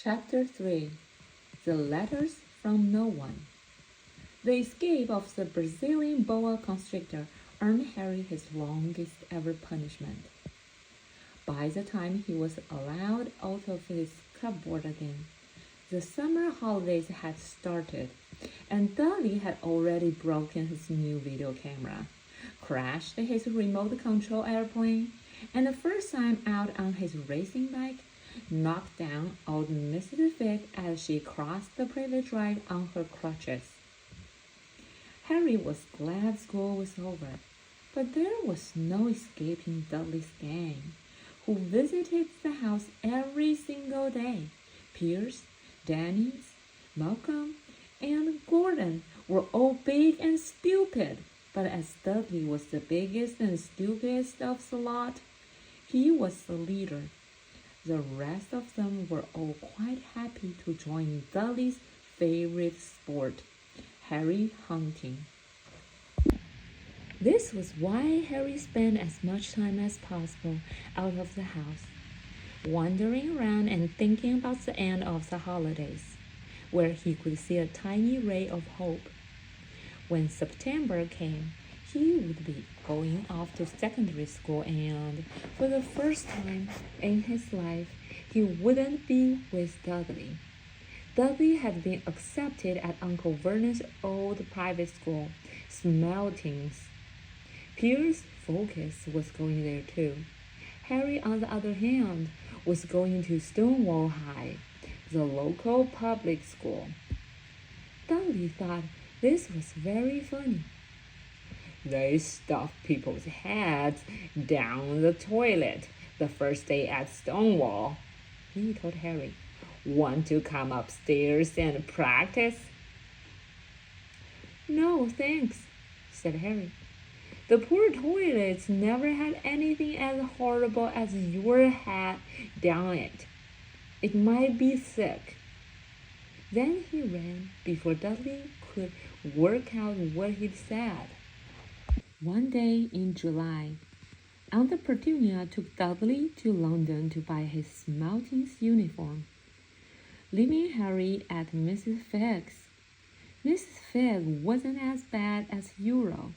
Chapter 3 The Letters from No One. The escape of the Brazilian boa constrictor earned Harry his longest ever punishment. By the time he was allowed out of his cupboard again, the summer holidays had started, and Dudley had already broken his new video camera, crashed his remote control airplane, and the first time out on his racing bike, knocked down old Mrs. Fig as she crossed the private drive on her crutches. Harry was glad school was over, but there was no escaping Dudley's gang, who visited the house every single day. Pierce, Dennis, Malcolm, and Gordon were all big and stupid, but as Dudley was the biggest and stupidest of the lot, he was the leader. The rest of them were all quite happy to join Dudley's favorite sport, Harry hunting. This was why Harry spent as much time as possible out of the house, wandering around and thinking about the end of the holidays, where he could see a tiny ray of hope. When September came, he would be going off to secondary school, and for the first time in his life, he wouldn't be with Dudley. Dudley had been accepted at Uncle Vernon's old private school, Smeltings. Pierce Focus was going there too. Harry, on the other hand, was going to Stonewall High, the local public school. Dudley thought this was very funny. They stuffed people's heads down the toilet the first day at Stonewall, he told Harry. Want to come upstairs and practice? No, thanks, said Harry. The poor toilets never had anything as horrible as your head down it. It might be sick. Then he ran before Dudley could work out what he'd said. One day in July, Aunt Petunia took Dudley to London to buy his Smeltings uniform, leaving Harry at Mrs. Figg's. Mrs. Figg wasn't as bad as usual.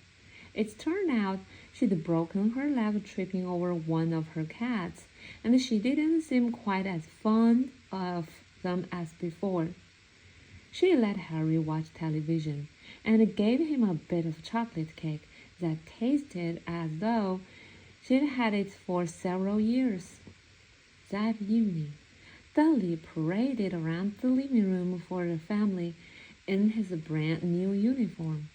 It turned out she'd broken her leg tripping over one of her cats, and she didn't seem quite as fond of them as before. She let Harry watch television and gave him a bit of chocolate cake that tasted as though she'd had it for several years. That evening, Dudley paraded around the living room for the family in his brand new uniform.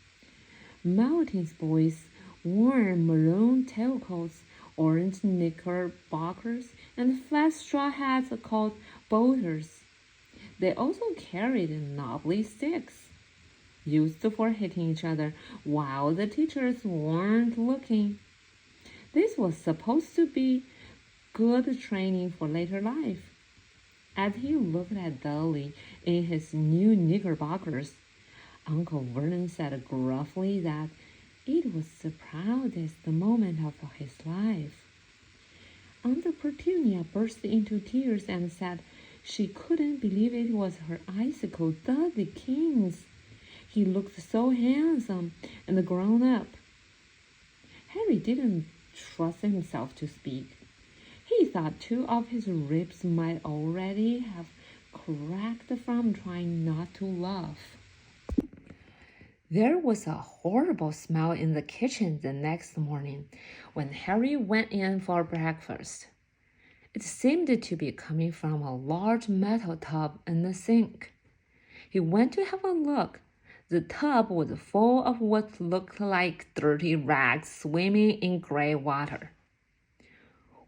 Maltese boys wore maroon tailcoats, orange knickerbockers, and flat straw hats called bolters. They also carried knobbly sticks, used for hitting each other while the teachers weren't looking. This was supposed to be good training for later life. As he looked at Dudley in his new knickerbockers, Uncle Vernon said gruffly that it was the proudest moment of his life. Aunt Petunia burst into tears and said she couldn't believe it was her icicle Dudley King's. He looked so handsome and grown up. Harry didn't trust himself to speak. He thought two of his ribs might already have cracked from trying not to laugh. There was a horrible smell in the kitchen the next morning when Harry went in for breakfast. It seemed to be coming from a large metal tub in the sink. He went to have a look. The tub was full of what looked like dirty rags swimming in gray water.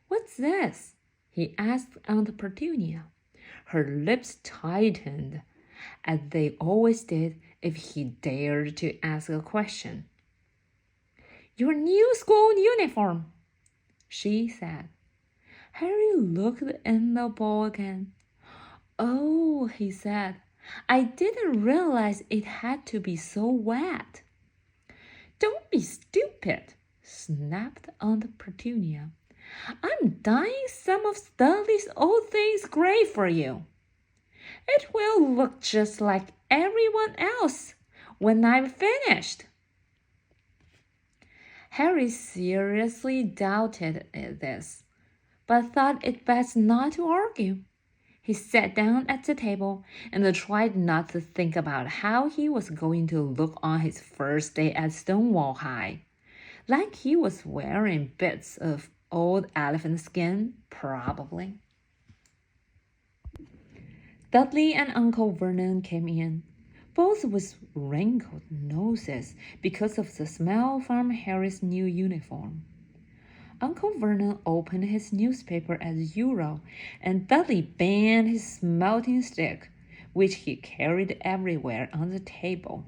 What's this? He asked Aunt Petunia. Her lips tightened, as they always did if he dared to ask a question. Your new school uniform, she said. Harry looked in the bowl again. Oh, he said, I didn't realize it had to be so wet. Don't be stupid, snapped Aunt Petunia. I'm dyeing some of Dudley's old things gray for you. It will look just like everyone else when I've finished. Harry seriously doubted this, but thought it best not to argue. He sat down at the table and tried not to think about how he was going to look on his first day at Stonewall High. Like he was wearing bits of old elephant skin, probably. Dudley and Uncle Vernon came in, both with wrinkled noses because of the smell from Harry's new uniform. Uncle Vernon opened his newspaper as usual, and Dudley banged his smelting stick, which he carried everywhere, on the table.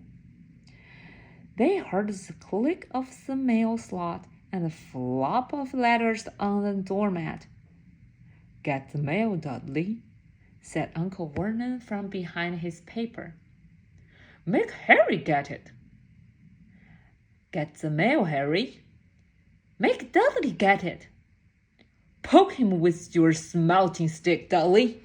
They heard the click of the mail slot and the flop of letters on the doormat. "Get the mail, Dudley," said Uncle Vernon from behind his paper. "Make Harry get it." "Get the mail, Harry." "Make Dudley get it." "Poke him with your smelting stick, Dudley."